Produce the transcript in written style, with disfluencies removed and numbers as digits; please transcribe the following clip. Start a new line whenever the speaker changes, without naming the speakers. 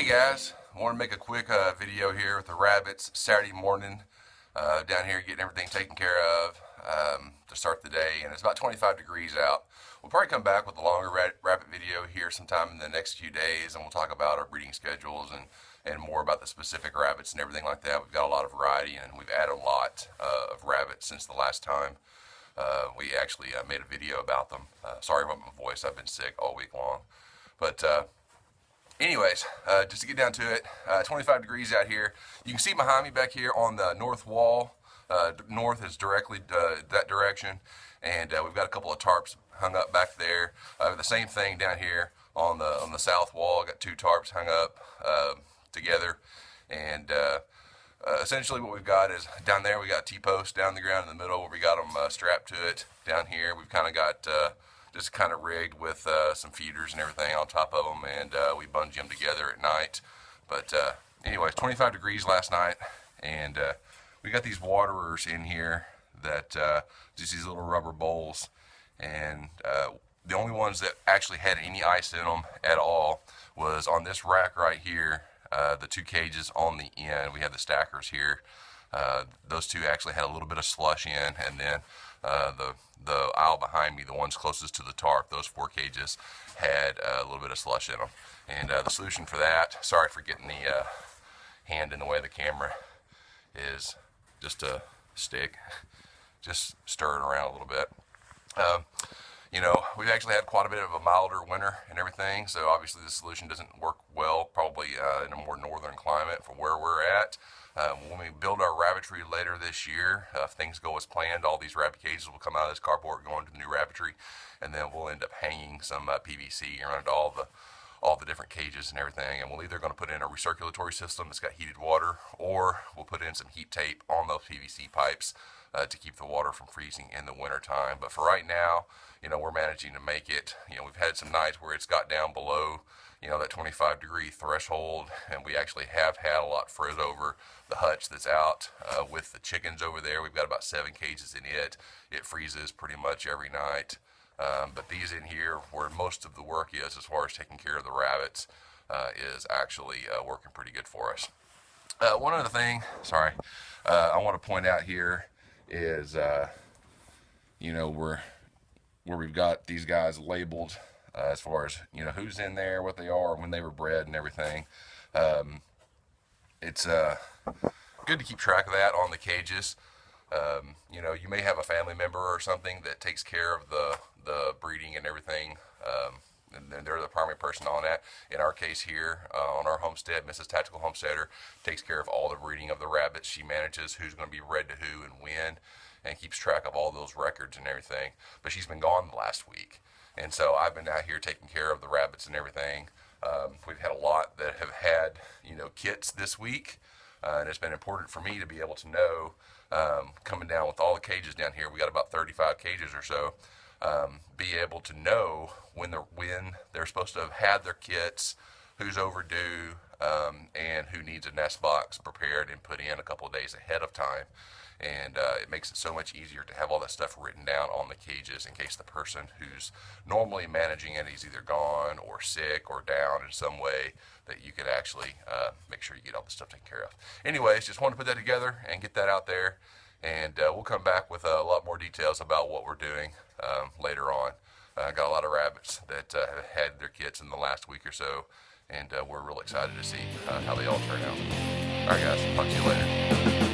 Hey guys, I want to make a quick video here with the rabbits. Saturday morning down here getting everything taken care of to start the day, and it's about 25 degrees out. We'll probably come back with a longer rabbit video here sometime in the next few days, and we'll talk about our breeding schedules and more about the specific rabbits and everything like that. We've got a lot of variety, and we've added a lot of rabbits since the last time we actually made a video about them. Sorry about my voice, I've been sick all week long. But anyways, just to get down to it, 25 degrees out here. You can see behind me back here on the north wall. North is directly that direction, and we've got a couple of tarps hung up back there. The same thing down here on the south wall. Got two tarps hung up together, and essentially what we've got is down there we got a T-post down the ground in the middle where we got them strapped to it. Down here we've kind of got just kind of rigged with some feeders and everything on top of them, and we bungee them together at night. But anyways, 25 degrees last night, and we got these waterers in here that just these little rubber bowls, and the only ones that actually had any ice in them at all was on this rack right here. The two cages on the end, we have the stackers here. Those two actually had a little bit of slush in, and then the aisle behind me, the ones closest to the tarp, those 4 cages had a little bit of slush in them. And the solution for that, sorry for getting the hand in the way of the camera, is just a stick. Just stir it around a little bit. You know, we've actually had quite a bit of a milder winter and everything, so obviously the solution doesn't work well probably in a more northern climate for where we're at. When we build our rabbitry later this year, if things go as planned, all these rabbit cages will come out of this carport, go into the new rabbitry, and then we'll end up hanging some PVC around all the different cages and everything. And we're either going to put in a recirculatory system that's got heated water, or we'll put in some heat tape on those PVC pipes to keep the water from freezing in the winter time. But for right now, you know, we're managing to make it. You know, we've had some nights where it's got down below, you know, that 25 degree threshold, and we actually have had a lot froze over the hutch that's out with the chickens over there. We've got about 7 cages in it. It freezes pretty much every night. But these in here, where most of the work is as far as taking care of the rabbits, is actually working pretty good for us. One other thing, sorry, I want to point out here is, you know, where we've got these guys labeled as far as, you know, who's in there, what they are, when they were bred and everything. It's good to keep track of that on the cages. You know, you may have a family member or something that takes care of the breeding and everything, and they're the primary person on that. In our case here, on our homestead, Mrs. Tactical Homesteader takes care of all the breeding of the rabbits. She manages who's going to be bred to who and when, and keeps track of all those records and everything. But she's been gone the last week, and so I've been out here taking care of the rabbits and everything. We've had a lot that have had, you know, kits this week, and it's been important for me to be able to know, coming down with all the cages down here, we got about 35 cages or so, be able to know when they're supposed to have had their kits, who's overdue, and who needs a nest box prepared and put in a couple of days ahead of time. And it makes it so much easier to have all that stuff written down on the cages in case the person who's normally managing it is either gone or sick or down in some way, that you could actually make sure you get all the stuff taken care of. Anyways, just wanted to put that together and get that out there, and we'll come back with a lot more details about what we're doing later on. Got a lot of rabbits that have had their kits in the last week or so, and we're real excited to see how they all turn out. Alright guys, talk to you later.